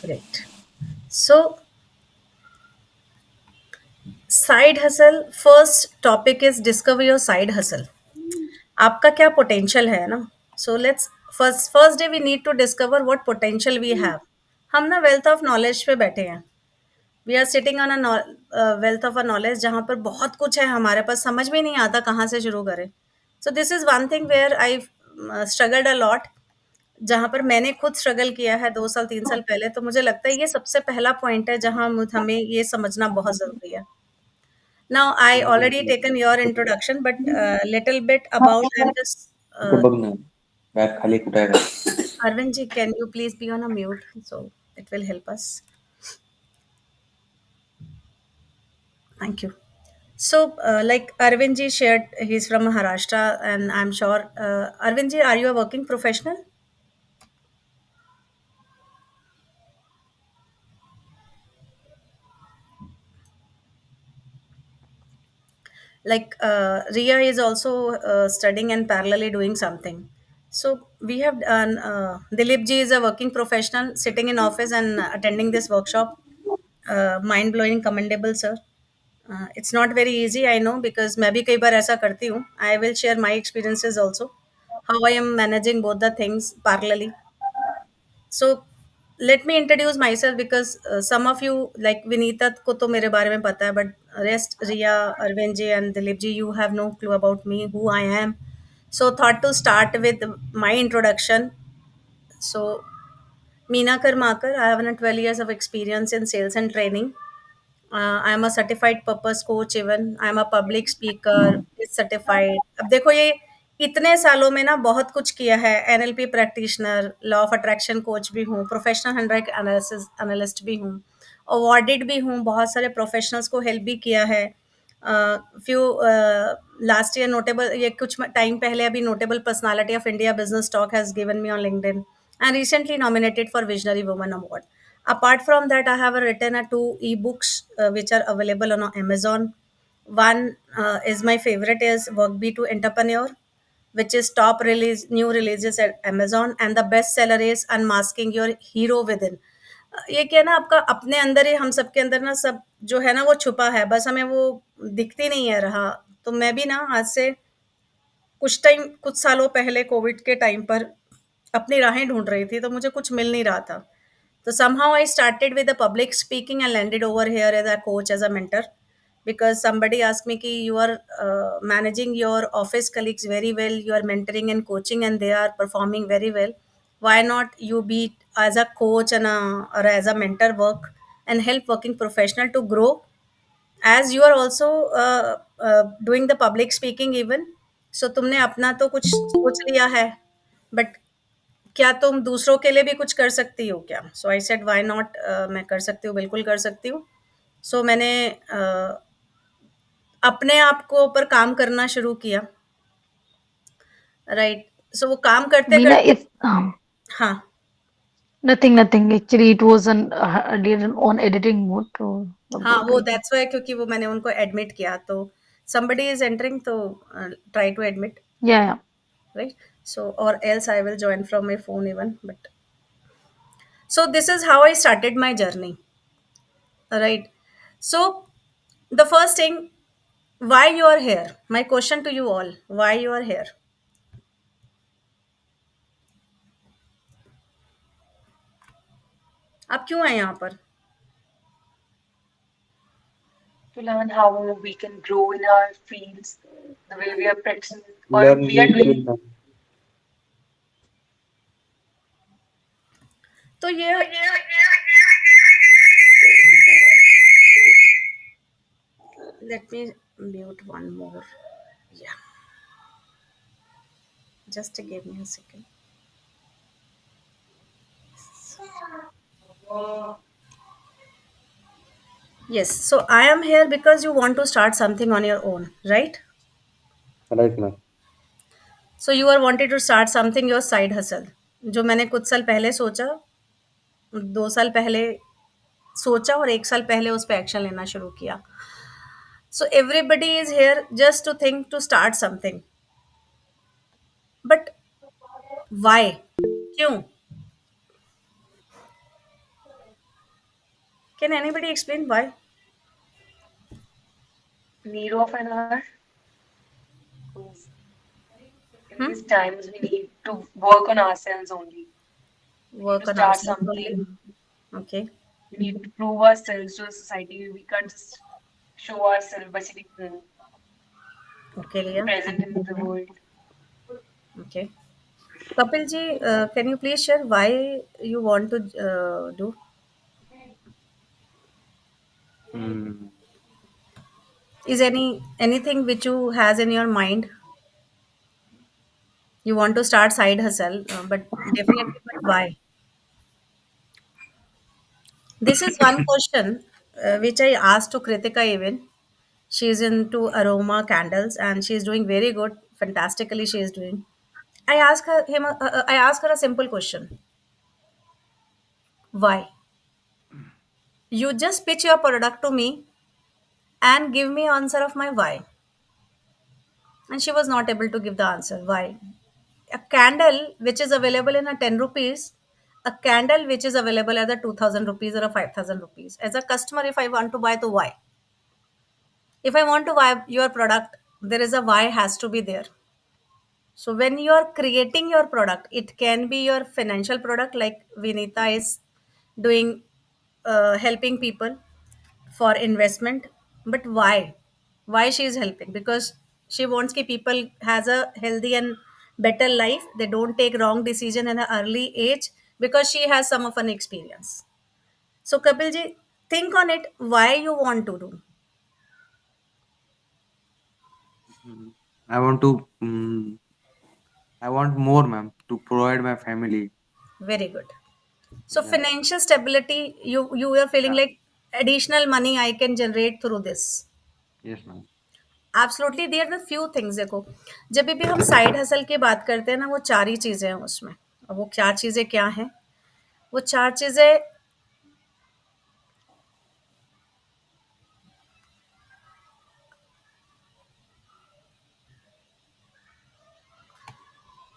Great. So, side hustle, first topic is discover your side hustle. आपका क्या potential है ना. So let's first day we need to discover what potential we have. हम ना wealth of knowledge पे बैठे हैं. We are sitting on a wealth of a knowledge जहाँ पर बहुत कुछ है हमारे पास, समझ में नहीं आता कहाँ से शुरू करें. So this is one thing where I struggled a lot. जहाँ पर मैंने खुद स्ट्रगल किया है 2 साल 3 साल पहले, तो मुझे लगता है ये सबसे पहला पॉइंट है जहाँ हमें ये समझना बहुत जरूरी है. Now, I already taken your introduction, but little bit about I'm just इकडे बघ ना, बॅग खाली कुठे आहे बघ. Arvind ji, can you please be on a mute so it will help us. Thank you. So, like Arvind ji shared, he's from Maharashtra, and I'm sure Arvind ji, are you a working professional? Like Ria is also studying and parallelly doing something. So we have done. Dilip ji is a working professional, sitting in office and attending this workshop. Mind blowing, commendable, sir. It's not very easy, I know, because मैं भी कई बार ऐसा करती हूँ. I will share my experiences also, how I am managing both the things parallelly. So let me introduce myself because some of you like Vinita को तो मेरे बारे में पता है, but rest Ria, Arvind ji and Dilip ji, you have no clue about me, who I am. So thought to start with my introduction. So Meena Karmakar, I have 12 years of experience in sales and training. I am a certified purpose coach, even I am a public speaker is certified. अब देखो ये इतने सालों में ना बहुत कुछ किया है. NLP practitioner, law of attraction coach भी हूँ, प्रोफेशनल हैंडराइट एनालिसिस एनालिस्ट भी हूँ, अवॉर्डेड भी हूँ, बहुत सारे प्रोफेशनल्स को हेल्प भी किया है. फ्यू लास्ट ईयर नोटेबल, ये कुछ टाइम पहले अभी notable personality of India business talk has given me on LinkedIn and recently nominated for Visionary Woman Award. Apart from that, I have written 2 ebooks which are available on Amazon. One is my favorite is Work Be to Entrepreneur, which is top release new releases at Amazon, and the best seller is Unmasking Your Hero Within. ये क्या है ना, आपका अपने अंदर ही, हम सबके अंदर ना सब जो है ना वो छुपा है, बस हमें वो दिखती नहीं है रहा. तो मैं भी ना आज से कुछ सालों पहले कोविड के टाइम पर अपनी राहें ढूंढ रही थी, तो मुझे कुछ मिल नहीं रहा था. तो somehow I started with the public speaking and landed over here as a coach, as a mentor, because somebody asked me कि you are managing your office colleagues very well, you are mentoring and coaching and they are performing very well, why not you be as a coach and or as a mentor work and help working professional to grow, as you are also doing the public speaking even. So तुमने अपना तो कुछ सोच लिया है, but क्या तुम दूसरों के लिए भी कुछ कर सकती हो क्या? सो आई सेड व्हाई नॉट. मैं कर सकती हूँ, बिल्कुल कर सकती हूँ. सो मैंने अपने आप को ऊपर काम करना शुरू किया. राइट. सो वो काम करते Meena, करते. it's हाँ. nothing. Actually, it was I did an on editing mode, तो अब हाँ, बोल वो रही थी. दैट्स वाई, क्योंकि वो मैंने उनको एडमिट किया, तो somebody is entering, तो try to admit. Yeah. Right. So or else I will join from my phone even. But so this is how I started my journey. Right. So the first thing, why you are here, my question to you all, why you are here. आप क्यों आए यहाँ पर? To learn how we can grow in our fields, the way we are practicing or learn we new are doing. Skill. तो ये let me mute one more. Yeah, just give me a second. Yes, so I am here because you want to start something on your own, right? Right ना. So you are wanted to start something your side hustle, जो मैंने कुछ साल पहले सोचा, 2 साल पहले सोचा और 1 साल पहले उस पर एक्शन लेना शुरू किया. So everybody is here just to think to start something, but why, क्यों? Can anybody explain why? Need of an hour, because in Hmm? these times we need to work on ourselves only. We need to Work on start ourselves only. something. Okay. We need to prove ourselves to the society. We can't just show ourselves by sitting Okay, Leah. present in the world. Okay. Kapil ji, can you please share why you want to do? Hmm. Is anything which you has in your mind? You want to start side hustle, but definitely, but why? This is one question which I asked to Kritika even. She's into aroma candles and she's doing very good, fantastically. She is doing. I asked her a simple question. Why? You just pitch your product to me and give me answer of my why. And she was not able to give the answer. Why? A candle which is available in a 10 rupees, a candle which is available at the 2000 rupees or a 5000 rupees. As a customer, if I want to buy the why. If I want to buy your product, there is a why has to be there. So when you are creating your product, it can be your financial product like Vinita is doing, helping people for investment. But why she is helping? Because she wants ki people has a healthy and better life. They don't take wrong decision in an early age because she has some of an experience. So Kapil ji, think on it. Why you want to do? Hmm. I want to. I want more, ma'am, to provide my family. Very good. So Yeah. financial stability, you are feeling Yeah. like additional money I can generate through this. Yes, ma'am. Absolutely there are few things देखो, जब भी हम side hustle की बात करते हैं ना, वो चार ही चीजें हैं उसमें। अब वो चार चीजें क्या हैं? वो चार चीजें,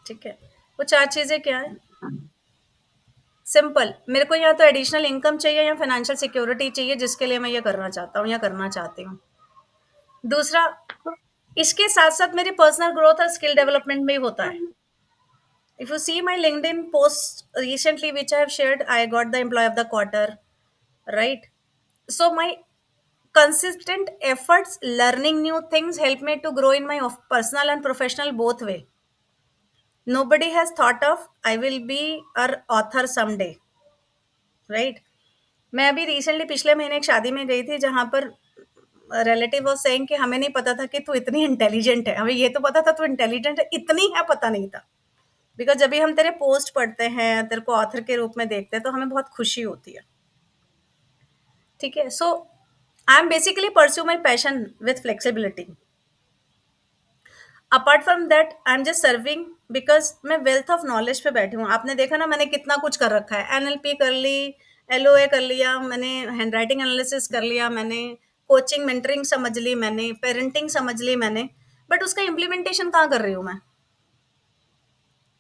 ठीक है, वो चार चीजें क्या है? सिंपल, मेरे को या तो एडिशनल इनकम चाहिए या फाइनेंशियल सिक्योरिटी चाहिए जिसके लिए मैं ये करना चाहता हूँ या करना चाहती हूँ। दूसरा, इसके साथ साथ मेरी पर्सनल ग्रोथ और स्किल डेवलपमेंट भी होता है। If you see my LinkedIn post recently, which I have shared, I got the employee of the quarter, right? So my consistent efforts, learning new things, help me to grow in my personal and professional both way. Nobody has thought of I will be an author someday, right? मैं अभी recently पिछले महीने एक शादी में गई थी जहां पर रिलेटिव वो सेइंग कि हमें नहीं पता था कि तू इतनी इंटेलिजेंट है, हमें ये तो पता था तू इंटेलिजेंट है, इतनी है पता नहीं था। बिकॉज जब भी हम तेरे पोस्ट पढ़ते हैं, तेरे को ऑथर के रूप में देखते हैं, तो हमें बहुत खुशी होती है। ठीक है, so I am basically pursue my passion with flexibility. Apart from that I am just serving, because मैं वेल्थ ऑफ नॉलेज पे बैठी हूँ। आपने देखा ना, मैंने कितना कुछ कर रखा है, एनएलपी कर ली, एलओए कर लिया मैंने, हैंड राइटिंग एनालिसिस कर लिया मैंने, कोचिंग मेंटरिंग समझ ली मैंने, पेरेंटिंग समझ ली मैंने, बट उसका इम्प्लीमेंटेशन कहाँ कर रही हूँ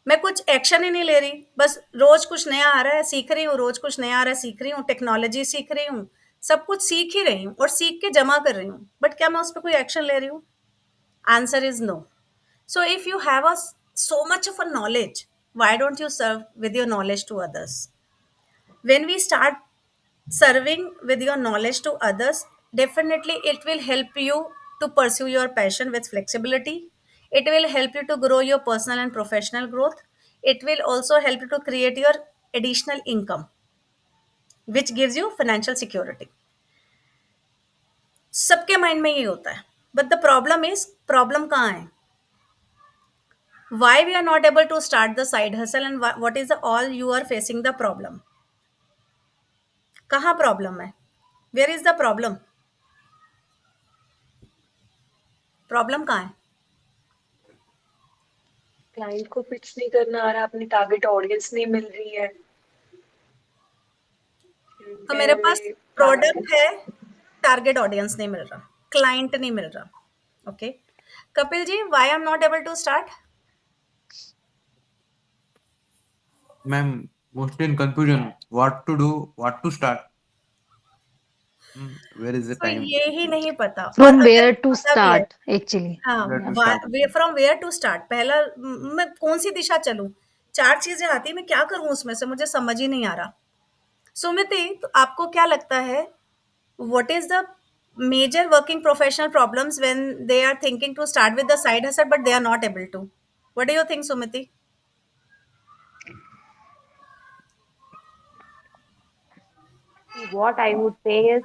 मैं कुछ एक्शन ही नहीं ले रही। बस रोज कुछ नया आ रहा है सीख रही हूँ, रोज कुछ नया आ रहा है सीख रही हूँ, टेक्नोलॉजी सीख रही हूँ, सब कुछ सीख ही रही हूँ और सीख के जमा कर रही हूँ, बट क्या मैं उस पर कोई एक्शन ले रही हूँ? Answer is no. So if you have so much of a knowledge, why don't you serve with your knowledge to others? When we start serving with your knowledge to others, definitely it will help you to pursue your passion with flexibility. It will help you to grow your personal and professional growth. It will also help you to create your additional income, which gives you financial security. सबके mind में ये होता है, but the problem is, problem कहाँ है? Why we are not able to start the side hustle, and what is the all you are facing the problem? कहाँ problem है? Where is the problem? Problem कहाँ है? Client को pitch नहीं करना आ रहा, अपनी टारगेट ऑडियंस नहीं मिल रही है, तो मेरे पास फिर प्रोडक्ट है, टारगेट ऑडियंस नहीं मिल रहा, क्लाइंट नहीं मिल रहा। Okay, Kapil ji, why I am not able to start? Ma'am, mostly in confusion. What to do? What to start? Where is the तो time? ये ही नहीं पता, और From अगर where to पता भी है, start, actually. हाँ, Where to Yeah. start? From where to start, पहला मैं कौन सी दिशा चलूं, चार चीजें आती, मैं क्या करूं उसमें से, मुझे समझ ही नहीं आ रहा। सुमिति, तो आपको क्या लगता है, what is the major working professional problems when they are thinking to start with the side hustle but they are not able to? What do you think, Sumiti? See, what I would say is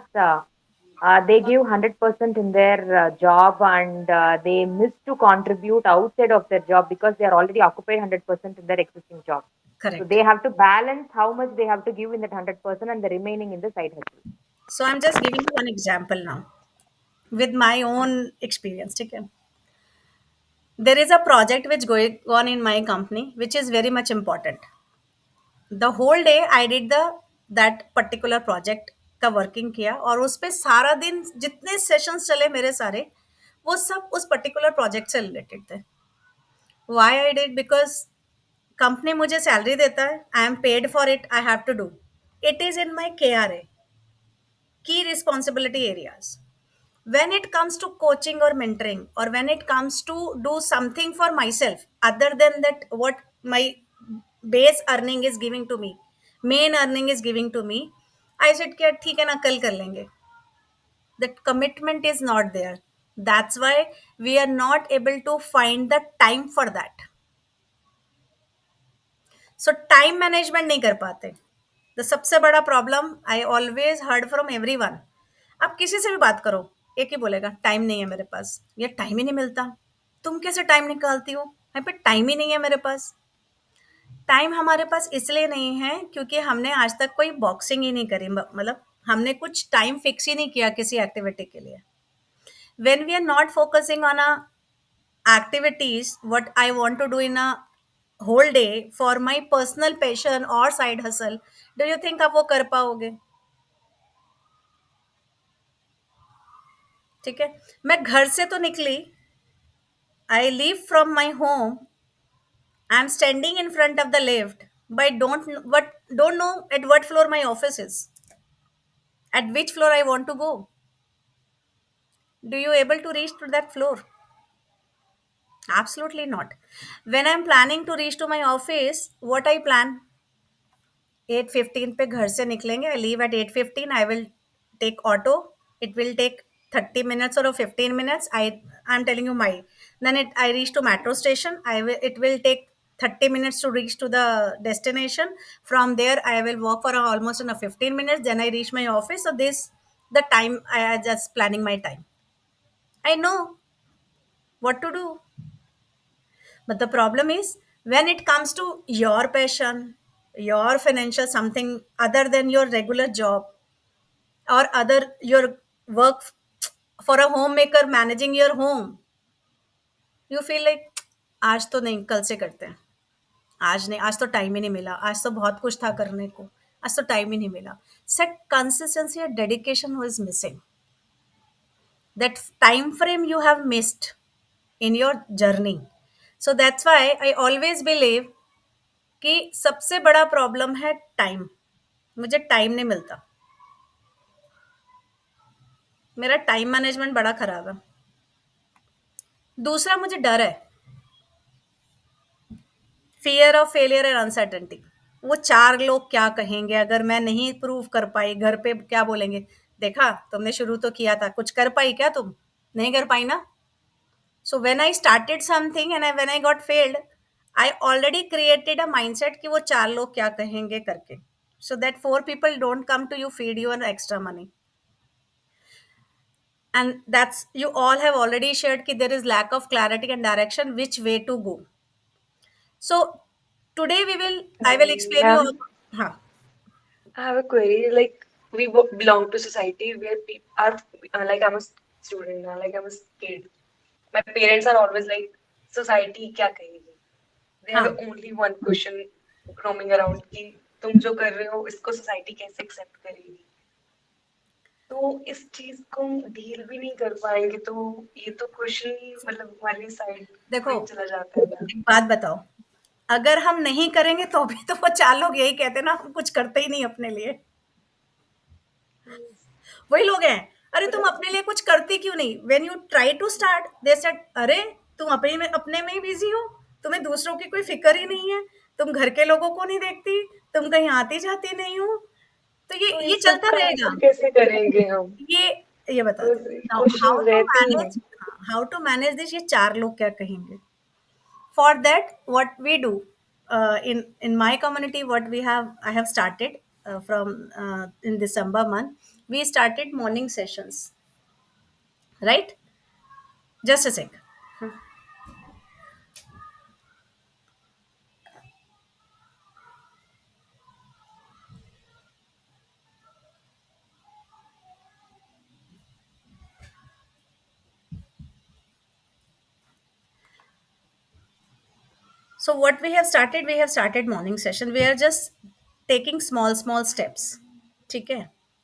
they give 100% in their job and they miss to contribute outside of their job because they are already occupied 100% in their existing job. So Correct. they have to balance how much they have to give in that 100% and the remaining in the side hustle. So I'm just giving you one example now with my own experience. ठीक है, there is a project which going on in my company which is very much important. The whole day I did the that particular project का working किया, और उस पे सारा दिन जितने सेशंस चले मेरे सारे, वो सब उस पर्टिकुलर प्रोजेक्ट से रिलेटेड थे। Why I did, because company मुझे सैलरी देता है, I am paid for it, I have to do it, is in my KRA, key responsibility areas. When it comes to coaching or mentoring, or when it comes to do something for myself other than that what my base earning is giving to me, main earning is giving to me, I said कि ठीक है ना, कल कर लेंगे. That commitment is not there. That's why we are not able to find the time for that. So time management नहीं कर पाते. द सबसे बड़ा problem I always heard from every one, आप किसी से भी बात करो, एक ही बोलेगा टाइम नहीं है मेरे पास, या टाइम ही नहीं मिलता। तुम कैसे टाइम निकालती हो? यहाँ पे टाइम ही नहीं है मेरे पास। टाइम हमारे पास इसलिए नहीं है क्योंकि हमने आज तक कोई बॉक्सिंग ही नहीं करी, मतलब हमने कुछ टाइम फिक्स ही नहीं किया किसी एक्टिविटी के लिए। When we are not focusing on a activities what I want to do in a whole day for my personal passion or side hustle, do you think आप वो कर पाओगे? ठीक है, मैं घर से तो निकली, I leave from my home, I am standing in front of the lift, but don't know at what floor my office is, at which floor I want to go. Do you able to reach to that floor? Absolutely not. When I'm planning to reach to my office, what I plan, 8:15 पे घर से निकलेंगे, I leave at 8:15, I will take auto, it will take 30 minutes or 15 minutes, I'm telling you my, then I reach to metro station, it will take 30 minutes to reach to the destination. From there I will walk for almost in a 15 minutes, then I reach my office. So this the time I just planning my time, I know what to do. But the problem is when it comes to your passion, your financial something other than your regular job, or other your work for a homemaker managing your home, you feel like आज तो नहीं, कल से करते हैं, आज नहीं, आज तो टाइम ही नहीं मिला, आज तो बहुत कुछ था करने को, आज तो टाइम ही नहीं मिला. Set consistency or dedication who is missing. That time frame you have missed in your journey. So that's why I always believe कि सबसे बड़ा प्रॉब्लम है टाइम. मुझे टाइम नहीं मिलता, मेरा टाइम मैनेजमेंट बड़ा खराब है. दूसरा मुझे डर है, fear of failure and uncertainty. वो चार लोग क्या कहेंगे अगर मैं नहीं प्रूव कर पाई, घर पे क्या बोलेंगे, देखा तुमने शुरू तो किया था, कुछ कर पाई क्या, तुम नहीं कर पाई ना. So when I started something and when I got failed, I already created a mindset कि वो चार लोग क्या कहेंगे करके. So that four people don't come to you, feed you an extra money. And that's, you all have already shared that there is lack of clarity and direction which way to go. So today I will explain you Ma'am, all. Huh. I have a query. Like, we belong to society where people are, like, I'm a student now, like, I'm a kid. My parents are always like, society क्या कहेगी? They have हाँ. only one question roaming around कि तुम जो कर रहे हो इसको society कैसे accept करेगी? तो इस चीज को डील भी नहीं कर पाएंगे तो ये तो क्वेश्चन ही मतलब हमारी साइड देखो, में चला जाता है ना. एक बात बताओ, अगर हम नहीं करेंगे तो भी तो वो चार लोग यही कहते हैं ना, हम कुछ करते ही नहीं अपने लिए. वही लोग हैं, अरे तुम अपने लिए कुछ करती क्यों नहीं? When you try to start they said, अरे तुम अपने में ही बिजी हो, तुम्हें दूसरों की कोई फिक्र ही नहीं है, तुम घर के लोगों को नहीं देखती, तुम कहीं आती जाती नहीं हो। तो तो ये इस सब चलता का रहेगा। हैंडल कैसे करेंगे हम? ये ये तो बताती हूँ नाउ, क्वेश्चंस रहते हैं। हाउ टू मैनेज दिस, ये चार लोग क्या कहेंगे। For that, what we do, in my community, what we have I have started from in December month, we started morning sessions, right? Just a sec. So what we have started morning session, we are just taking small steps, ठीक है?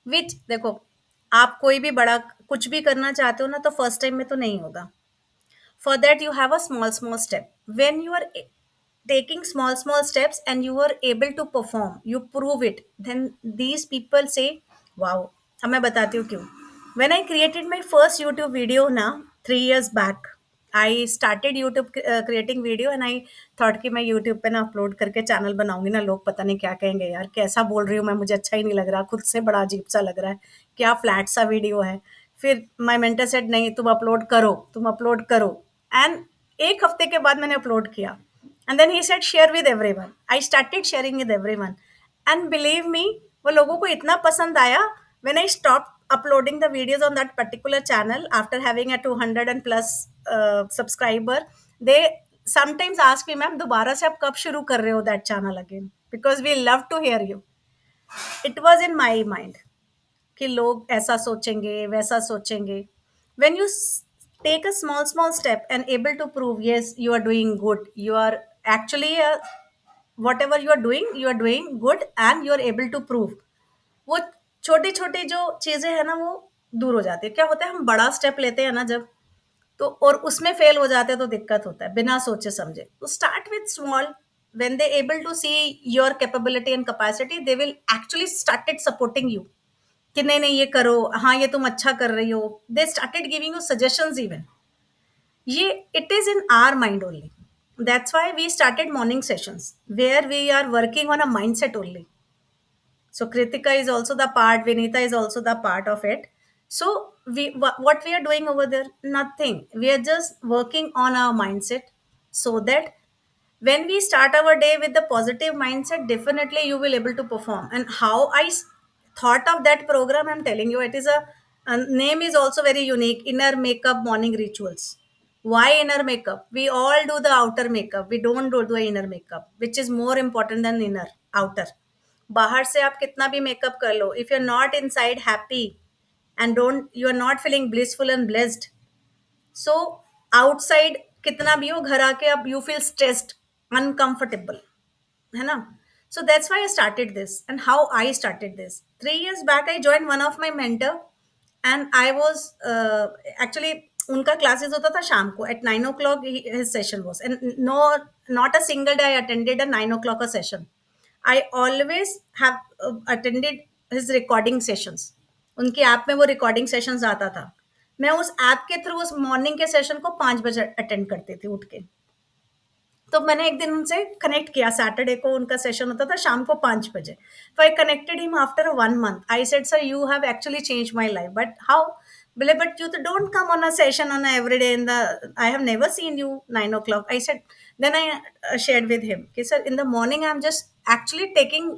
विच देखो, आप कोई भी बड़ा कुछ भी करना चाहते हो ना, तो फर्स्ट टाइम में तो नहीं होगा। For that, you have a small step. When you are taking small steps and you are able to perform, you prove it, then these people say, wow. अब मैं बताती हूँ क्यों। When I created my first YouTube video ना 3 years back, I started YouTube creating video, and I thought कि मैं YouTube पे ना अपलोड करके चैनल बनाऊंगी ना, लोग पता नहीं क्या कहेंगे, यार कैसा बोल रही हूँ मैं, मुझे अच्छा ही नहीं लग रहा, खुद से बड़ा अजीब सा लग रहा है, क्या फ्लैट सा वीडियो है। फिर माय मेंटर सेड, नहीं तुम अपलोड करो, तुम अपलोड करो। एंड एक हफ्ते के बाद मैंने अपलोड किया, and then he said share with everyone. I started sharing with everyone, and believe me, वो लोगों को इतना पसंद आया। When I stop uploading the videos on that particular channel after having a 200 and plus subscriber, they sometimes ask me, ma'am दोबारा से आप कब शुरू कर रहे हो that channel again, because we love to hear you. It was in my mind कि लोग ऐसा सोचेंगे वैसा सोचेंगे। when you take a small step and able to prove, yes you are doing good, you are actually whatever you are doing good, and you are able to prove, वो छोटी छोटी जो चीजें है ना, वो दूर हो जाती है। क्या होता है, हम बड़ा स्टेप लेते हैं ना जब, तो और उसमें फेल हो जाते हैं तो दिक्कत होता है, बिना सोचे समझे। तो start with small, when they able to see your capability and capacity, they will actually started supporting you कि नहीं नहीं ये करो, हाँ ये तुम अच्छा कर रही हो, they started giving you suggestions even. ये it is in our mind only, that's why we started morning sessions where we are working on a mindset only. So Kritika is also the part, Vinita is also the part of it. So what we are doing over there, nothing, we are just working on our mindset, so that when we start our day with the positive mindset, definitely you will able to perform. And how thought of that program, I'm telling you, it is a name is also very unique, inner makeup morning rituals. Why inner makeup? We all do the outer makeup, we don't do the inner makeup, which is more important than inner, outer। बाहर से आप कितना भी makeup कर लो, if you are not inside happy and don't, you are not feeling blissful and blessed, so outside कितना भी हो, घर आके आप यू फील स्ट्रेस्ड, अनकंफर्टेबल, है ना। So that's why I started this. And how I started this, 3 years back I join one of my mentor, and I was actually, उनका classes होता था शाम को eight 9 o'clock, his session was, and no, not a single day I attended a 9 o'clock a session. I always have attended his recording sessions. उनकी app में वो recording sessions आता था, मैं उस ऐप के थ्रू उस मॉर्निंग के सेशन को 5 बजे अटेंड करती थी उठ के। तो मैंने एक दिन उनसे कनेक्ट किया, सैटरडे को उनका सेशन होता था शाम को 5 बजे। तो I connected him after 1 month। I said, sir you have actually change my life, but how? बोले, बट यू तो don't come on a session on every day in the, I have never seen you 9 o'clock। I said, then I shared with him कि sir in the morning I'm just actually taking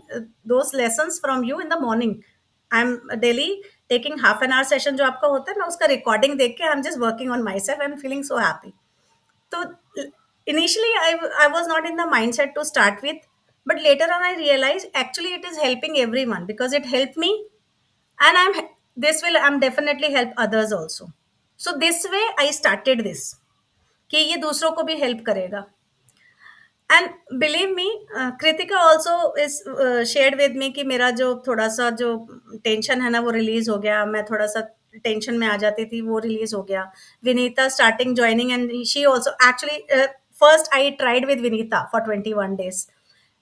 those lessons from you in the morning। I'm daily taking half an hour session जो आपका होता है, मैं उसका recording देख के I'm just working on myself and feeling so happy। So initially I was not in the mindset to start with, but later on I realized actually it is helping everyone because it helped me, and I'm definitely help others also। So this way I started this कि ये दूसरों को भी help करेगा। And believe me, Kritika also is shared with me कि मेरा जो थोड़ा सा जो टेंशन है ना वो रिलीज हो गया, मैं थोड़ा सा टेंशन में आ जाती थी, वो रिलीज हो गया। Vinita starting joining, and she also actually first I tried with Vinita for 21 days,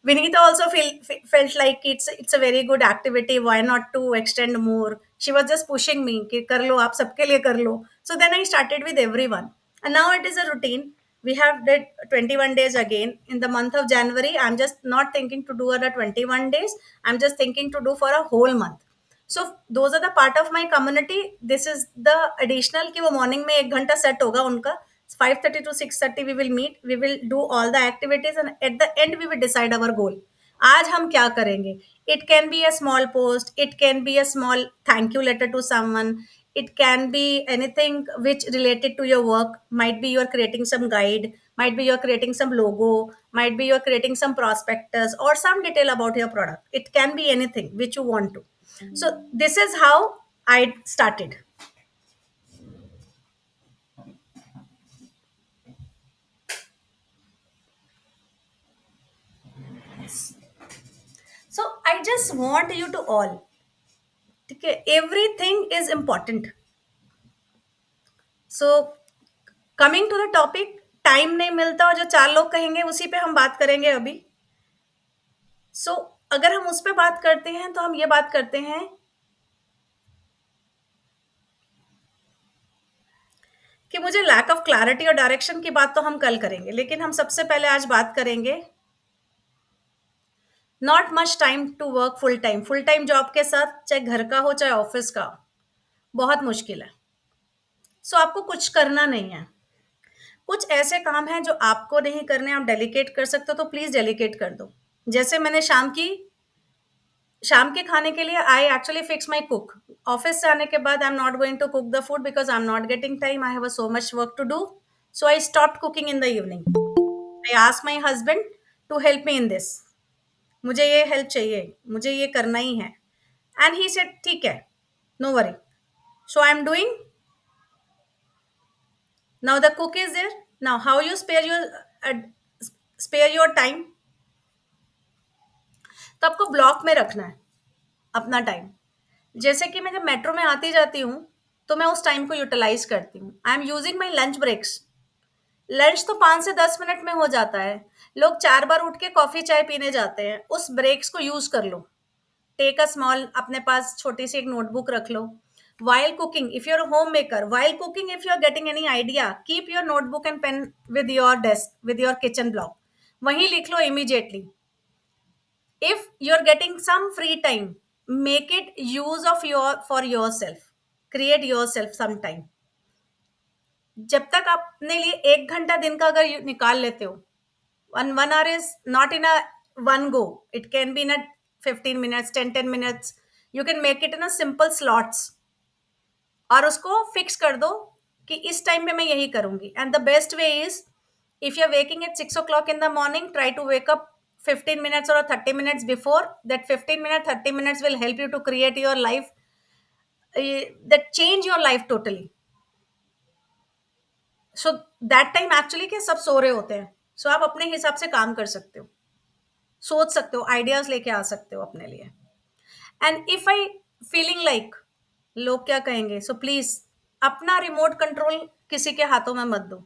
Vinita also felt like it's a very good activity. Why not to extend more? She was just pushing me कि कर लो आप सबके लिए कर लो. So then I started with everyone, and now it is a routine. We have did 21 days again in the month of January. I'm just not thinking to do other 21 days. I'm just thinking to do for a whole month. So those are the part of my community. This is the additional कि वो morning में 1 घंटा set होगा उनका. 5:30 to 6:30 we will meet. We will do all the activities, and at the end we will decide our goal. आज हम क्या करेंगे? It can be a small post. It can be a small thank you letter to someone. It can be anything which related to your work. Might be you're creating some guide. Might be you're creating some logo. Might be you're creating some prospectus or some detail about your product. It can be anything which you want to. So this is how I started. So I just want you to all, okay, everything is important. So coming to the topic, time नहीं मिलता और जो 4 लोग कहेंगे उसी पे हम बात करेंगे अभी. सो अगर हम उस पे बात करते हैं तो हम ये बात करते हैं कि मुझे लैक ऑफ क्लैरिटी और डायरेक्शन की बात तो हम कल करेंगे, लेकिन हम सबसे पहले आज बात करेंगे not much time to work full time. Full time job के साथ चाहे घर का हो चाहे ऑफिस का, बहुत मुश्किल है. सो आपको कुछ करना नहीं है. कुछ ऐसे काम हैं जो आपको नहीं करने, आप डेलीकेट कर सकते हो तो प्लीज डेलीकेट कर दो. जैसे मैंने शाम के खाने के लिए I actually fix my cook. Office से आने के बाद I am not going to cook the food because I am not getting time. I have so much work to do. So I stop cooking in the evening. I ask my husband to help me in this. मुझे ये help चाहिए, मुझे ये करना ही है. And he said ठीक है, no worry. So I am doing. Now the cook is there. Now how you spare your time. तो आपको ब्लॉक में रखना है अपना टाइम. जैसे कि मैं जब मेट्रो में आती जाती हूँ तो मैं उस टाइम को यूटिलाइज करती हूँ. I am using my lunch breaks. Lunch तो 5 से 10 मिनट में हो जाता है. लोग 4 बार उठ के कॉफी चाय पीने जाते हैं. उस ब्रेक्स को यूज कर लो. टेक अ स्मॉल, अपने पास छोटी सी एक नोटबुक रख लो. while cooking, if you're a homemaker, while cooking, if you're getting any idea, keep your notebook and pen with your desk, with your kitchen block. वहीं लिख लो immediately. If you're getting some free time, make it use of for yourself. Create yourself some time. जब तक आप अपने लिए 1 घंटा दिन का अगर निकाल लेते हो, 1 hour is not in a one go. It can be in a 15 minutes, 10 minutes. You can make it in a simple slots. और उसको फिक्स कर दो कि इस टाइम पे मैं यही करूंगी. And the best way is, if you are waking at 6 o'clock in the morning, try to wake up 15 minutes or 30 minutes before. That 15 minutes, 30 minutes will help you to create your life, that change your life totally. So that time actually क्या सब सो रहे होते हैं. So आप अपने हिसाब से काम कर सकते हो, सोच सकते हो, आइडियाज लेके आ सकते हो अपने लिए. And if I feeling like लोग क्या कहेंगे, सो प्लीज अपना रिमोट कंट्रोल किसी के हाथों में मत दो.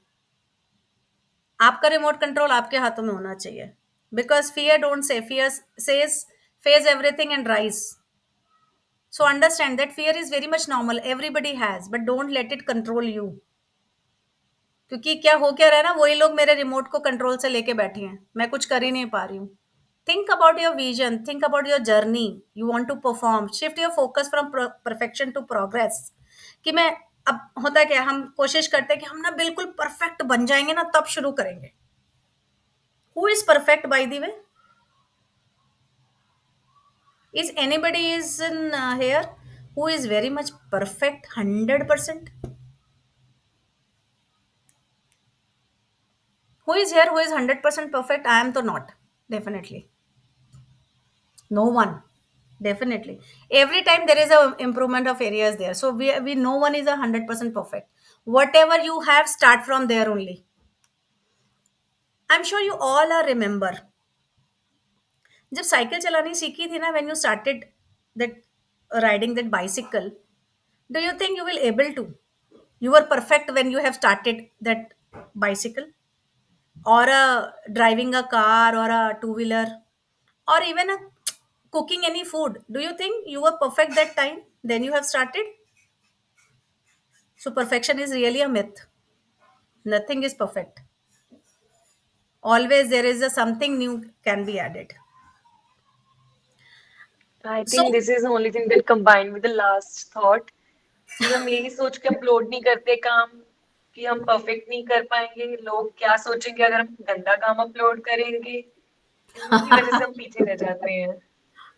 आपका रिमोट कंट्रोल आपके हाथों में होना चाहिए. Because fear don't say, fear says face everything and rise. So understand that fear is very much normal, everybody has, but don't let it control you. क्योंकि क्या हो क्या रहा है ना, वही लोग मेरे रिमोट को कंट्रोल से लेके बैठे हैं, मैं कुछ कर ही नहीं पा रही हूँ. Think about your vision, think about your journey. You want to perform, shift your focus from perfection to progress. कि मैं, अब होता है क्या, हम कोशिश करते हैं कि हम ना बिल्कुल परफेक्ट बन जाएंगे ना तब शुरू करेंगे. Who is perfect by the way? Is anybody is in hair who is very much perfect 100%? Who is here who is 100% perfect? I am to not. Definitely. No one. Definitely. Every time there is a improvement of areas there. So we no one is 100% perfect. Whatever you have, start from there only. I'm sure you all are remember. जब cycle चलानी सीखी थी ना, when you started that riding that bicycle, do you think you will able to? You were perfect when you have started that bicycle? Or driving a car or a two-wheeler? or even cooking any food, do you think you were perfect that time then you have started? So perfection is really a myth. Nothing is perfect. Always there is a something new can be added. I So think this is the only thing that combined with the last thought कि हम यही सोच के upload नहीं करते काम कि हम परफेक्ट नहीं कर पाएंगे, लोग क्या सोचेंगे अगर हम गंदा काम अपलोड करेंगे, इन्हीं की वजह से हम पीछे रह जाते हैं।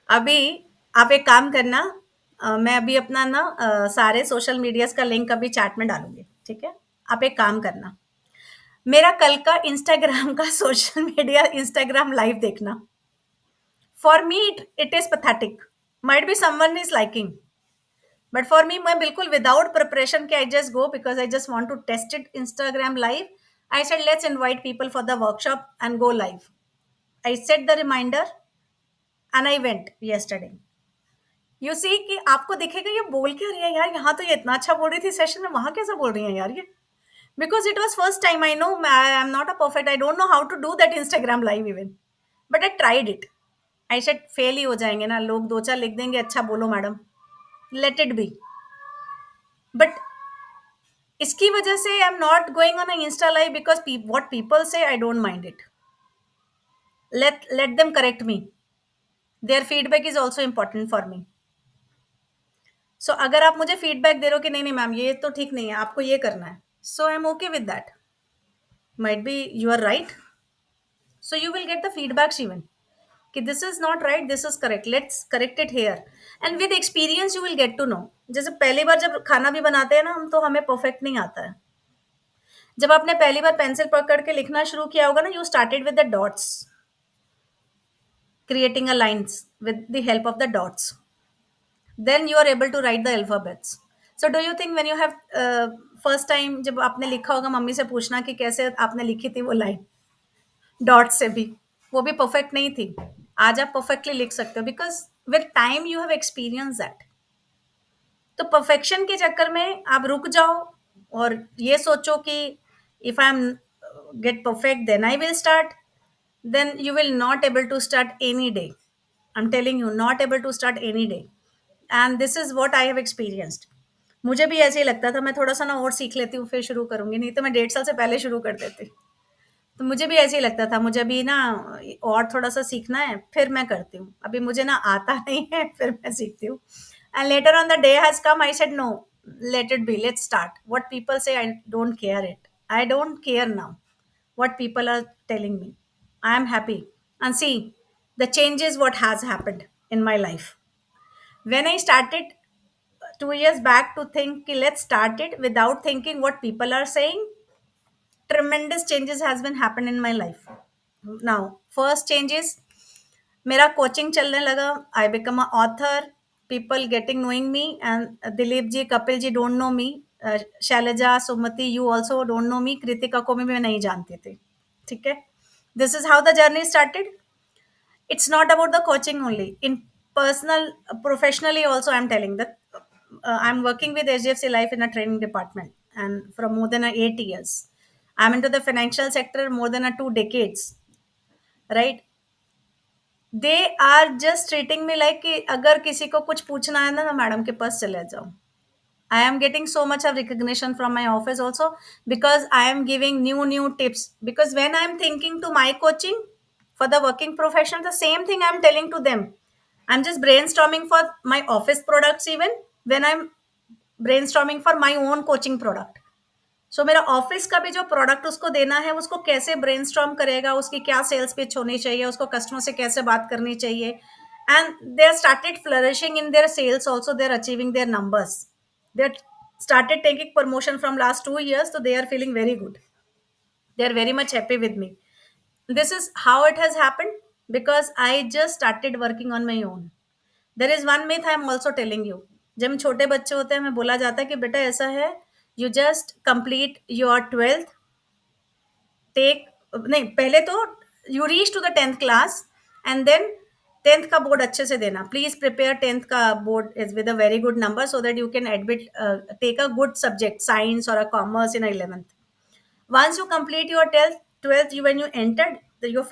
अभी आप एक काम करना, मैं अभी अपना ना सारे सोशल मीडियाज का लिंक अभी चैट में डालूंगी, ठीक है? आप एक काम करना, मेरा कल का इंस्टाग्राम का सोशल मीडिया इंस्टाग्राम लाइव देखना। For me it is pathetic, might be someone is liking, but for me मैं बिल्कुल विदाउट प्रिपरेशन के I just go because I just want to test it Instagram live. I said let's invite people for the workshop and go live. I set the reminder and I went yesterday. You see कि आपको दिखेगा ये बोल क्या रही है यार, यहाँ तो ये इतना अच्छा बोल रही थी सेशन में, वहां कैसा बोल रही है यार ये। Because it was first time, I know I am not a perfect, I don't know how to do that Instagram live even, but I tried it. I said fail ही हो जाएंगे ना लोग, दो चार लिख देंगे अच्छा बोलो madam, let it be. But इसकी वजह से I am not going on insta live because what people say I don't mind it, let them correct me, their feedback is also important for me. सो अगर आप मुझे feedback दे रहे हो कि नहीं नहीं मैम ये तो ठीक नहीं है, आपको ये करना है, so I am okay with that, might be you are right, so you will get the feedbacks even कि this is not right, this is correct, let's correct it here. And with experience you will get to know. जैसे पहली बार जब खाना भी बनाते हैं ना हम, तो हमें परफेक्ट नहीं आता है। जब आपने पहली बार पेंसिल पकड़ के लिखना शुरू किया होगा ना, you started with the dots, creating a lines with the help of the dots, then you are able to write the alphabets. So do you think when you have first time जब आपने लिखा होगा, mummy से पूछना कि कैसे आपने लिखी थी वो लाइन डॉट से भी, वो भी परफेक्ट नहीं थी। आज आप परफेक्टली लिख सकते हो because with time you have experience that. तो परफेक्शन के चक्कर में आप रुक जाओ और ये सोचो कि if I am get perfect then I will start, then you will not able to start any day. I'm telling you, not able to start any day. And this is what I have experienced. मुझे भी ऐसे ही लगता था, मैं थोड़ा सा ना और सीख लेती हूँ फिर शुरू करूंगी, नहीं तो मैं 1.5 साल से पहले शुरू कर देती। तो मुझे भी ऐसे ही लगता था, मुझे अभी ना और थोड़ा सा सीखना है फिर मैं करती हूँ, अभी मुझे ना आता नहीं है फिर मैं सीखती हूँ। And later on the day has come, I said no, let it be, let's start. What people say I don't care it, I don't care now what people are telling me. I am happy. And see the changes what has happened in my life. When I started 2 years back to think ki let's start it without thinking what people are saying, tremendous changes has been happened in my life. Now first change is मेरा coaching चलने लगा, I become a author, people getting knowing me, and Dilip ji, Kapil ji don't know me, Shailaja, Sumati, you also don't know me, Kritika को भी मैं नहीं जानती थी, ठीक है? This is how the journey started. it's not about the coaching only, in personal professionally also I'm telling that I'm working with HDFC Life in a training department, and for more than 8 years I'm into the financial sector more than 2 decades, right? They are just treating me like कि अगर किसी को कुछ पूछना है ना madam के पास चले जाओ। I am getting so much of recognition from my office also because I am giving new tips, because when I am thinking to my coaching for the working professional, the same thing I am telling to them. I'm just brainstorming for my office products even when I'm brainstorming for my own coaching product. सो मेरा office का भी जो product उसको देना है, उसको कैसे brainstorm करेगा, उसकी क्या सेल्स पिच होनी चाहिए, उसको कस्टमर से कैसे बात करनी चाहिए, and they are started flourishing in their sales also, they are achieving their numbers, they are started taking promotion from last 2 years, so they are feeling very good, they are very much happy with me. This is how it has happened because I just started working on my own. There is one myth I am also telling you, जब हम छोटे बच्चे होते हैं हमें बोला जाता है कि बेटा ऐसा है, you just complete your 12th, take, नहीं पहले तो you reach to the 10th class and then 10th का बोर्ड अच्छे से देना, प्लीज प्रिपेयर 10th का board is with a very good number so that you can admit take a good subject science और a commerce in 11th. Once you complete your 12th, you when you entered, your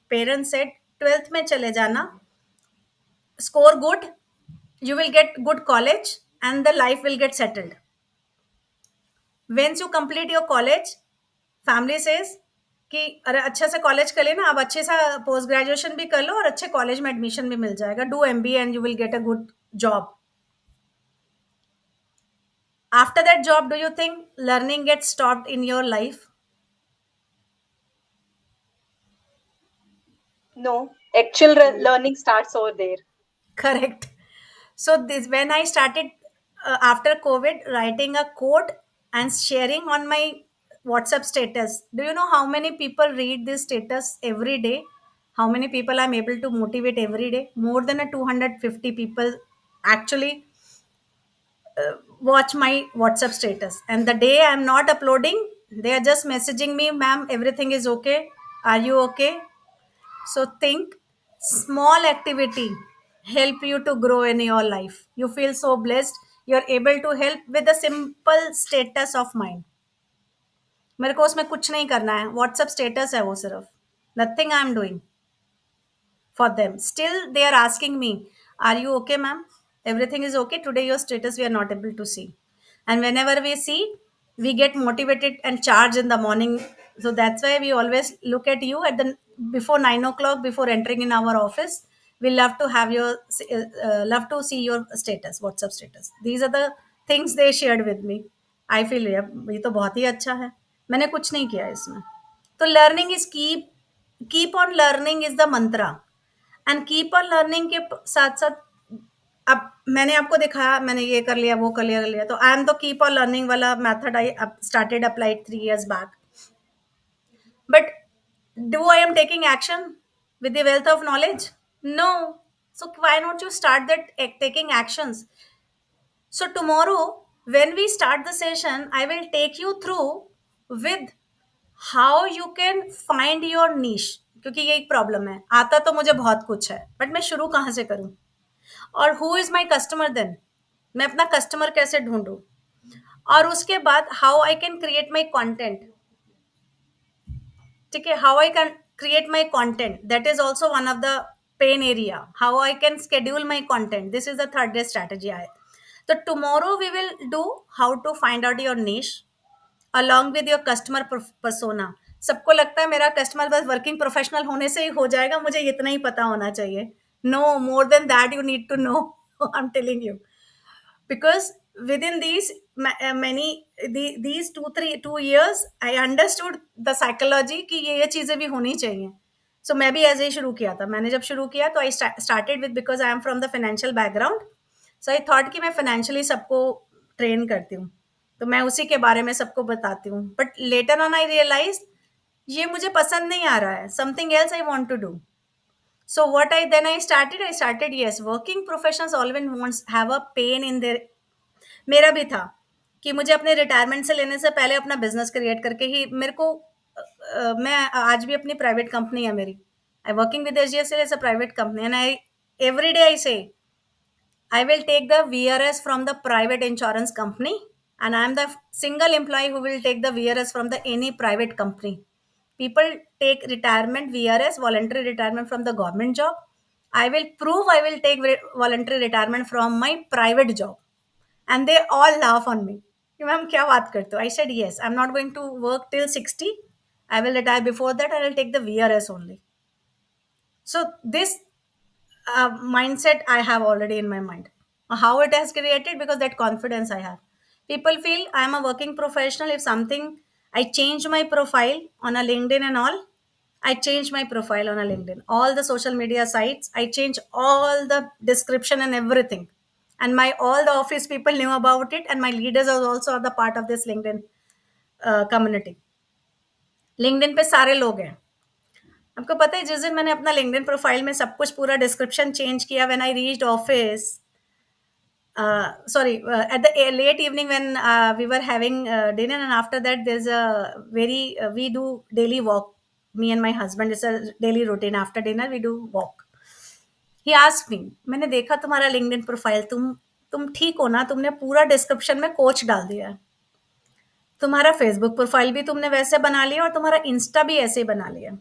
parents said twelfth में चले जाना, score good, you will get good college and the life will get settled. Once you complete your college, family says कि अरे अच्छे से college कर लेना, अब अच्छे सा पोस्ट ग्रेजुएशन भी कर लो और अच्छे कॉलेज में एडमिशन भी मिल जाएगा, do MBA and you will get a good job. After that job, do you think learning gets stopped in your life? No, actual learning starts over there. Correct. So this when I started after COVID writing a quote and sharing on my WhatsApp status. Do you know how many people read this status every day? How many people I'm able to motivate every day? More than a 250 people actually watch my WhatsApp status. And the day I'm not uploading, they are just messaging me, ma'am, everything is okay. Are you okay? So think small activity help you to grow in your life. You feel so blessed. You're able to help with a simple status of mind. मेरे को उसमें कुछ नहीं करना है, WhatsApp status है वो सिर्फ, nothing I am doing for them. Still, they are asking me, are you okay, ma'am? Everything is okay. Today, your status we are not able to see. And whenever we see, we get motivated and charged in the morning. So that's why we always look at you at the before 9 o'clock, before entering in our office. We love to have your love to see your status, WhatsApp status. These are the things they shared with me. I feel ये तो बहुत ही अच्छा है. मैंने कुछ नहीं किया इसमें. तो learning is keep on learning is the Mantra. And keep on learning के साथ साथ अब मैंने आपको दिखाया, मैंने ये कर लिया, वो कर लिया, तो I am the keep on learning वाला method I started applied 3 years बैक. But do I am taking action with the wealth of knowledge? No. So why not you start that taking actions? So tomorrow when we start the session, I will take you through with how you can find your niche. क्योंकि ये एक problem है, आता तो मुझे बहुत कुछ है बट मैं शुरू कहाँ से करूं, और who is my customer then, मैं अपना कस्टमर कैसे ढूंढूं, और उसके बाद how I can create my content. ठीक है, how I can create my content, that is also one of the pain area. How I can schedule my content, this is the third day strategy. आए तो tomorrow we will do how to find out your niche along with your customer persona. सबको लगता है मेरा customer बस working professional होने से ही हो जाएगा, मुझे इतना ही पता होना चाहिए. No, more than that you need to know. I'm telling you, because within these 2 years I understood the psychology कि ये चीजें भी होनी चाहिए. So मैं भी ऐसे ही शुरू किया था. मैंने जब शुरू किया तो I started with, because I am from the financial background, so I thought कि मैं financially सबको ट्रेन करती हूँ, तो मैं उसी के बारे में सबको बताती हूँ. But later on I realize ये मुझे पसंद नहीं आ रहा है, something else I want to do. So what I started, yes, working professionals always wants have a pain in their. मेरा भी था कि मुझे अपने रिटायरमेंट से लेने से पहले अपना बिजनेस क्रिएट करके ही मेरे को मैं आज भी अपनी प्राइवेट कंपनी है मेरी. I working with HDFC as a private company and I every day I say I will take the VRS from the private insurance company, and I am the single employee who will take the VRS from the any private company. People take retirement VRS, voluntary retirement, from the government job. I will prove I will take voluntary retirement from my private job, and they all laugh on me. कि ma'am क्या बात करते हो? I said yes. I'm not going to work till 60. I will retire before that. I will take the VRS only. So this mindset I have already in my mind. How it has created? Because that confidence I have. People feel I am a working professional. If something, I change my profile on a LinkedIn and all. I change my profile on a LinkedIn. All the social media sites, I change all the description and everything. And my all the office people knew about it, and my leaders are also the part of this LinkedIn community. LinkedIn पे सारे लोग हैं. आपको पता है जिस दिन मैंने अपना लिंक्डइन प्रोफाइल में सब कुछ पूरा डिस्क्रिप्शन चेंज किया, when I reached office, sorry, at the late evening when we were having dinner, and after that there's a very we do daily walk, me and my husband, it's a daily routine. After dinner we do walk. He asked me, मैंने देखा तुम्हारा LinkedIn profile, तुम ठीक हो ना? तुमने पूरा description में कोच डाल दिया है, तुम्हारा फेसबुक प्रोफाइल भी तुमने वैसे बना लिया और तुम्हारा इंस्टा भी ऐसे ही बना लिया.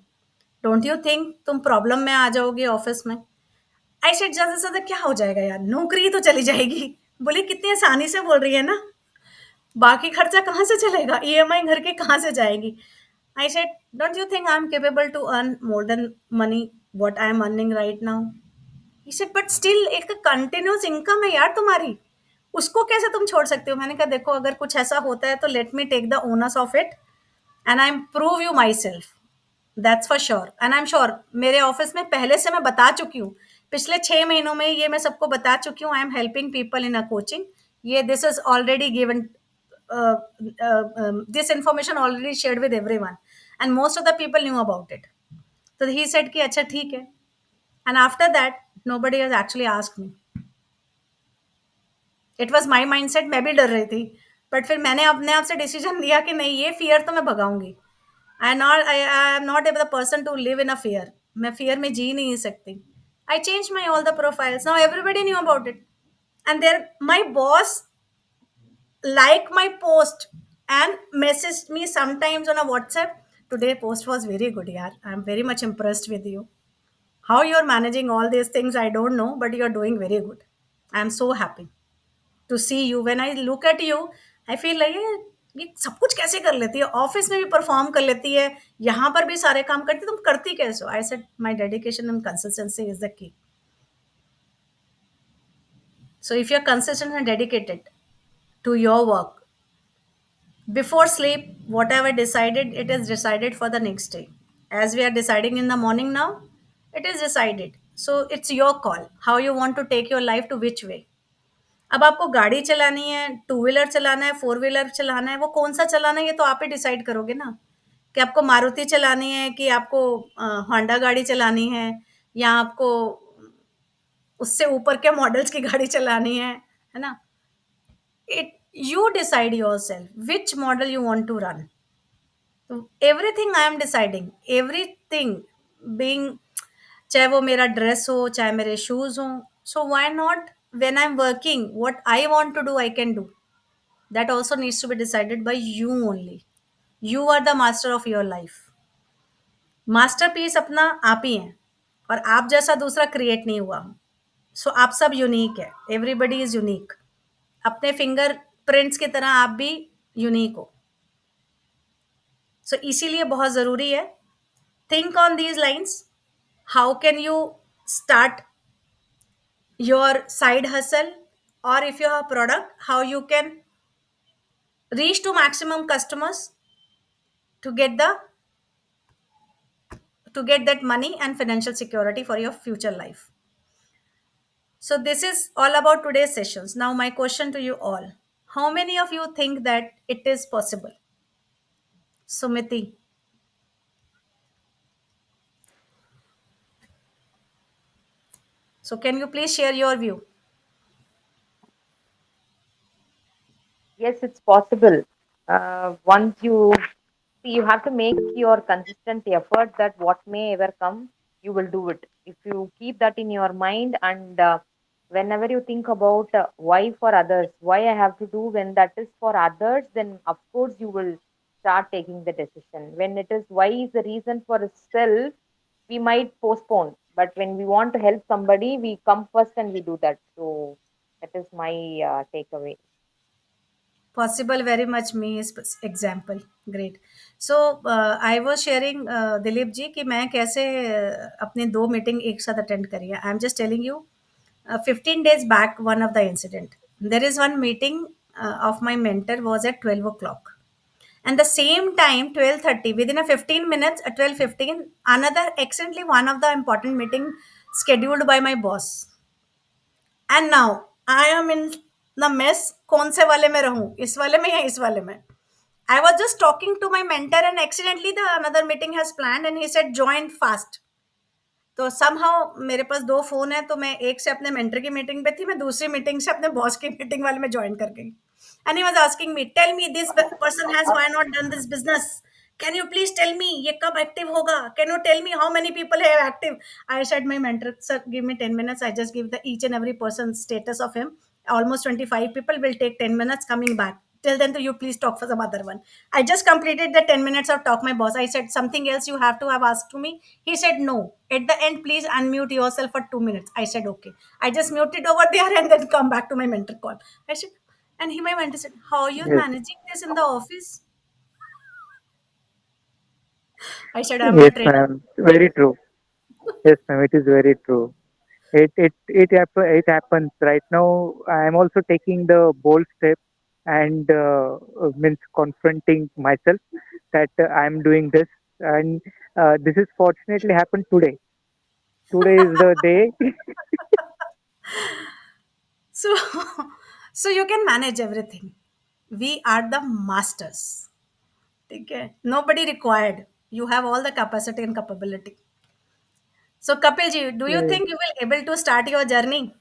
डोंट यू थिंक तुम प्रॉब्लम में आ जाओगे ऑफिस में? आई सेड ज्यादा से ज्यादा क्या हो जाएगा यार, नौकरी ही तो चली जाएगी। बोली कितनी आसानी से बोल रही है ना, बाकी खर्चा कहाँ से चलेगा, ईएमआई घर के कहाँ से जाएगी? I said don't you think I am capable to earn more than money what I am earning right now? He said but still एक कंटिन्यूअस इनकम है यार तुम्हारी, उसको कैसे तुम छोड़ सकते हो? मैंने कहा देखो अगर कुछ ऐसा होता है तो let me take the owners of it and I prove you myself, that's for sure. And I am sure मेरे ऑफिस में पहले से मैं बता चुकी हूँ, पिछले 6 महीनों में ये मैं सबको बता चुकी हूँ, I am helping people in a coaching, ये this is already given, this information already shared with everyone and most of the people knew about it. So he said कि अच्छा ठीक है, and after that nobody has actually asked me. It was my mindset, मैं भी डर रही थी, but फिर मैंने अपने आप से डिसीजन लिया कि नहीं ये फियर तो मैं भगाऊंगी। I am not the person to live in a fear, मैं फियर में जी नहीं सकती। I change my all the profiles, now everybody knew about it and there my boss like my post and messaged me sometimes on a WhatsApp. Today post was very good, yaar. I'm very much impressed with you. How you're managing all these things, I don't know, but you're doing very good. I'm so happy to see you. When I look at you, I feel like ये सब कुछ कैसे कर लेती है, office में भी perform कर लेती है, यहाँ पर भी सारे काम करती, तुम करती कैसे हो? I said my dedication and consistency is the key. So if you're consistent and dedicated to your work, before sleep whatever decided, it is decided for the next day. As we are deciding in the morning now, it is decided, so it's your call how you want to take your life to which way. अब आपको गाड़ी चलानी है, two wheeler चलाना है, four wheeler चलाना है, वो कौन सा चलाना है ये तो आप ही डिसाइड करोगे ना, कि आपको मारुति चलानी है कि आपको होंडा गाड़ी चलानी है, या आपको उससे ऊपर के मॉडल्स की गाड़ी चलानी है ना? it You decide yourself which model you want to run. So everything I am deciding, everything being, चाहे वो मेरा ड्रेस हो, चाहे मेरे शूज हो, so why not when I am working what I want to do I can do, that also needs to be decided by you only. You are the master of your life. Masterpiece अपना आप ही है, और आप जैसा दूसरा create नहीं हुआ. सो आप सब यूनिक है, एवरीबडी इज यूनिक. अपने फिंगर प्रिंट्स की तरह आप भी यूनिक हो. सो इसीलिए बहुत ज़रूरी है, think on these lines. How can you start your side hustle, or if you have a product, how you can reach to maximum customers to get the to get that money and financial security for your future life. So this is all about today's sessions. Now my question to you all, how many of you think that it is possible? Sumiti. So can you please share your view? Yes, it's possible. Once you see, you have to make your consistent effort that what may ever come, you will do it. If you keep that in your mind, and whenever you think about why for others, why I have to do, when that is for others, then of course you will start taking the decision. When it is why is the reason for self, we might postpone. But when we want to help somebody, we come first and we do that. So that is my takeaway. Possible, very much me is example. Great. So I was sharing Dilip ji कि मैं कैसे अपने 2 meeting एक साथ attend करी है. I am just telling you 15 days back one of the incident, there is one meeting of my mentor was at 12 o'clock, and the same time 12:30, within a 15 minutes at 12:15 another accidentally one of the important meeting scheduled by my boss, and now I am in the mess. कौन से वाले में रहूं, इस वाले में या इस वाले में? I was just talking to my mentor and accidentally the another meeting has planned and he said join fast. तो somehow मेरे पास 2 फोन है, तो मैं एक से अपने मेंटर की मीटिंग पे थी, मैं दूसरी मीटिंग से अपने बॉस की मीटिंग वाले में ज्वाइन कर गई. And he was asking me, tell me this person has why not done this business, can you please tell me ये कब एक्टिव होगा, can you tell me how many people have active? I said my mentor sir give me 10 minutes, I just give the each and every person status of him. Almost 25 people will take 10 minutes coming back. Till then, you please talk for some other one. I just completed the 10 minutes of talk, my boss. I said something else you have to have asked to me. He said no. At the end, please unmute yourself for 2 minutes. I said okay. I just muted over there and then come back to my mentor call. I said, and my mentor said, how are you Yes, managing this in the office? I said, I'm yes, not ready. ma'am. Very true. Yes, ma'am. It is very true. It happens right now. I am also taking the bold step and means confronting myself that I am doing this, and this is fortunately happened today. Today is the day. So, so you can manage everything. We are the masters. Okay? Nobody required. You have all the capacity and capability. So, Kapilji, do you Yes. think you will able to start your journey?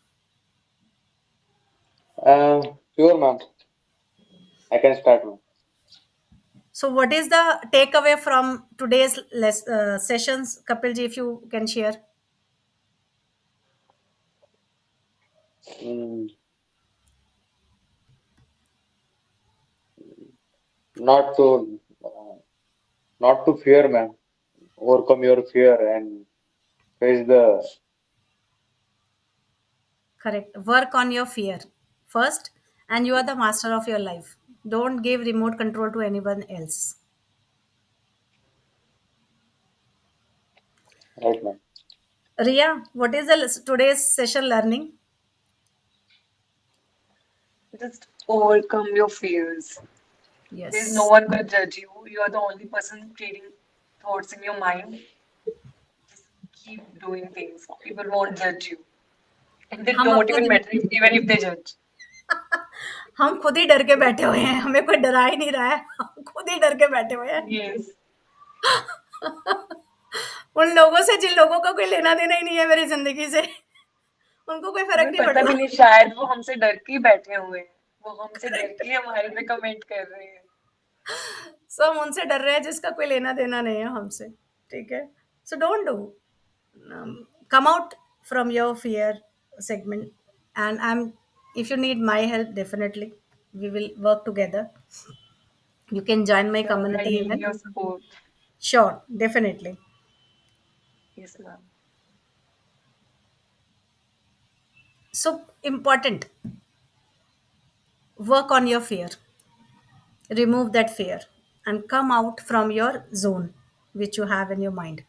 Sure, ma'am. I can start, ma'am. So, what is the takeaway from today's sessions, Kapilji, if you can share? Mm, not to, not to fear, ma'am. Overcome your fear and face the. Correct. Work on your fear first, and you are the master of your life. Don't give remote control to anyone else. Right, ma'am. Ria, what is the today's session learning? Just overcome your fears. There's no Yes. one gonna judge you. You are the only person creating thoughts in your mind. Just keep doing things. People won't judge you. And they हम don't अपना even दिन matter even if they judge. हम खुद ही डर के बैठे हुए हैं, हमें कोई डरा ही नहीं रहा है, हम खुद ही डर के बैठे हुए हैं Yes. उन लोगों से जिन लोगों का कोई लेना देना ही नहीं है मेरी जिंदगी से, उनको कोई फर्क हमें नहीं पड़ पता भी रहा। नहीं शायद वो हमसे डर के ही बैठे हुए हैं। वो हमसे डर करेक्ट। के हमारे पे कमेंट कर रहे हैं। सो हम उनसे डर रहे हैं जिसका कोई लेना देना नहीं है हमसे। ठीक है, so don't do, come out from your fear segment, and I'm, if you need my help, definitely we will work together. You can join my Sure, I community need even. your support. Sure, definitely. Yes, ma'am. So important, work on your fear, remove that fear, and come out from your zone which you have in your mind.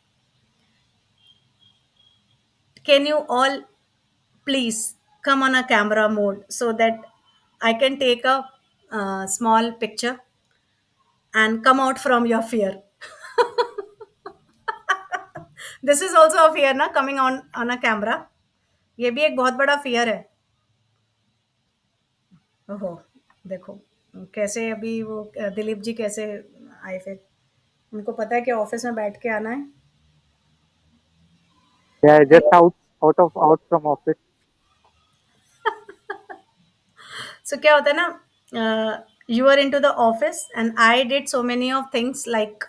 Can you all please come on a camera mode so that I can take a small picture and come out from your fear? This is also a fear ना, coming on a camera. ये भी एक बहुत बड़ा fear है। ओहो, देखो कैसे अभी वो दिलीप जी कैसे आए फिर, उनको पता है कि ऑफिस में बैठ के आना है। Yeah, just out from office. सो क्या होता है ना, you are into the office and I did so many of things like,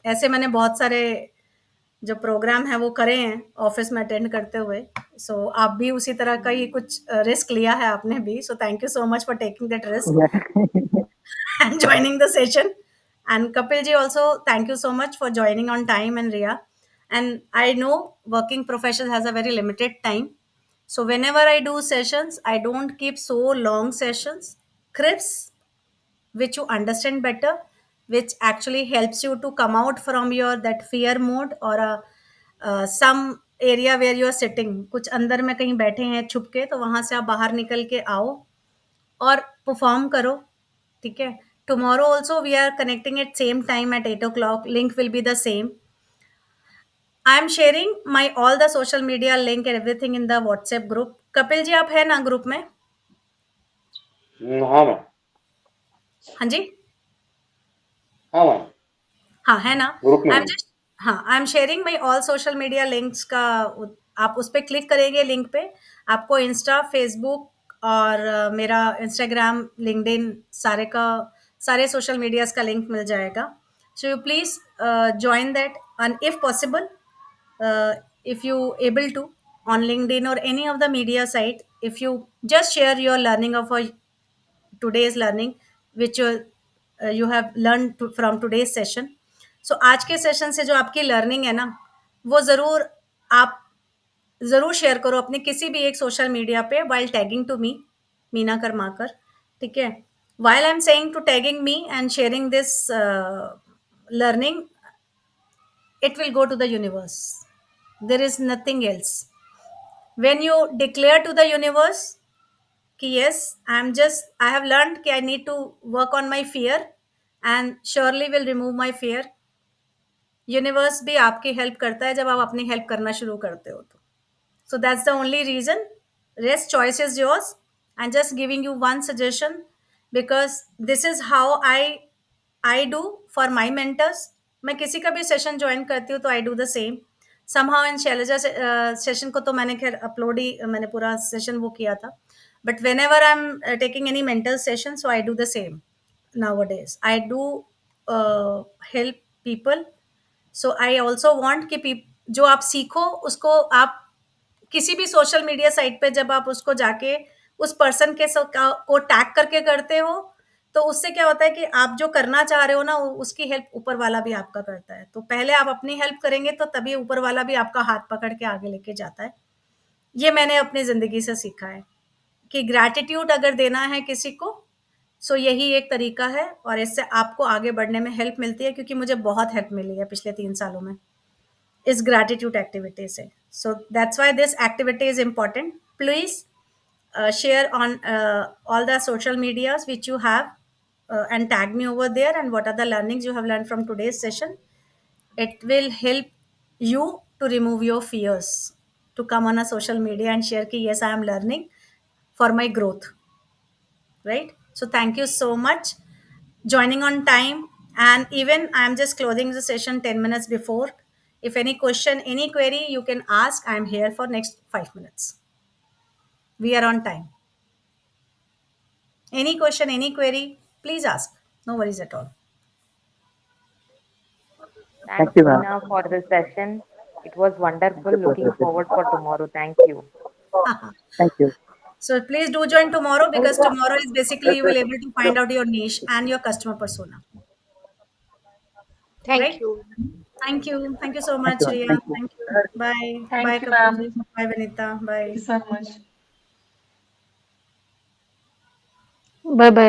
ऐसे मैंने बहुत सारे जो प्रोग्राम है वो करे हैं ऑफिस में अटेंड करते हुए। सो आप भी उसी तरह का ही कुछ रिस्क लिया है आपने भी, so thank you so much for taking that risk Yeah. and joining the session. And Kapil ji also, thank you so much for joining on time, and Ria. And I know working professional has a very limited time. So whenever I do sessions, I don't keep so long sessions, crisp, which you understand better, which actually helps you to come out from your that fear mode or some area where you are sitting, कुछ अंदर में कहीं बैठे हैं छुप के, तो वहां से आप बाहर निकल के आओ और परफॉर्म करो। ठीक है, tomorrow also we are connecting at same time at 8 o'clock, link will be the same. I am sharing my all the social media link and everything in the WhatsApp group. Kapil ji आप है ना group में? हाँ, ma'am. हाँ जी, हाँ, ma'am. हाँ है ना। ग्रुप में आई एम हूँ। जस्ट, हाँ आई am sharing my all social media links का। आप उस पर क्लिक करेंगे लिंक पे, आपको इंस्टा, फेसबुक और मेरा इंस्टाग्राम, लिंक्डइन, सारे का सारे सोशल मीडियाज का लिंक मिल जाएगा। So you please join that, and if possible, if you able to, on LinkedIn or any of the media site, if you just share your learning of a today's learning, which you have learned from today's session. So आज के session से जो आपकी learning है ना, वो आप ज़रूर शेयर करो अपने किसी भी एक सोशल मीडिया पे while tagging to me, Meena Karmakar, ठीक है? While I'm saying to tagging me and sharing this learning, it will go to the universe. There is nothing else. When you declare to the universe कि yes, I have learned कि I need to work on my fear and surely will remove my fear. Universe भी आपकी help करता है जब आप अपनी help करना शुरू करते हो तो. So that's the only reason. Rest choice is yours. I'm just giving you one suggestion because this is how I do for my mentors. मैं किसी का भी सेशन ज्वाइन करती हूँ तो I do the same. somehow इन Shailja session को तो मैंने खैर अपलोड ही मैंने पूरा सेशन वो किया था. But whenever I'm taking any mentor session, so I do the same nowadays. I do help people. So I also want कि जो आप सीखो उसको आप किसी भी सोशल मीडिया साइट पे जब आप उसको जाके उस पर्सन को टैग करके करते हो तो उससे क्या होता है कि आप जो करना चाह रहे हो ना उसकी हेल्प ऊपर वाला भी आपका करता है. तो पहले आप अपनी हेल्प करेंगे तो तभी ऊपर वाला भी आपका हाथ पकड़ के आगे लेके जाता है. ये मैंने अपनी जिंदगी से सीखा है कि ग्रैटिट्यूड अगर देना है किसी को सो यही एक तरीका है और इससे आपको आगे बढ़ने में हेल्प मिलती है क्योंकि मुझे बहुत हेल्प मिली है पिछले 3 सालों में इस ग्रैटिट्यूड एक्टिविटी से. So that's why this activity is important. Please share on all the social medias which you have and tag me over there and what are the learnings you have learned from today's session. It will help you to remove your fears to come on a social media and share ki yes I am learning for my growth, right? So thank you so much joining on time, and even I'm just closing the session 10 minutes before. If any question, any query, you can ask. I'm here for next 5 minutes. We are on time. Any question, any query, please ask. No worries at all. Thank Thanks, you, ma'am. Meena, for this session. It was Thank wonderful. you for Looking the forward for tomorrow. Thank you. Thank you. So please do join tomorrow because tomorrow is basically you will able to find out your niche and your customer persona. Thank Right? you. Thank you. Thank you so Thank much, you, ma'am. Riya. Thank you. Thank you. Bye. Bye, Thank you, Kapil ma'am. ji. Bye, Vanita. Thank Bye. you so much. Bye bye.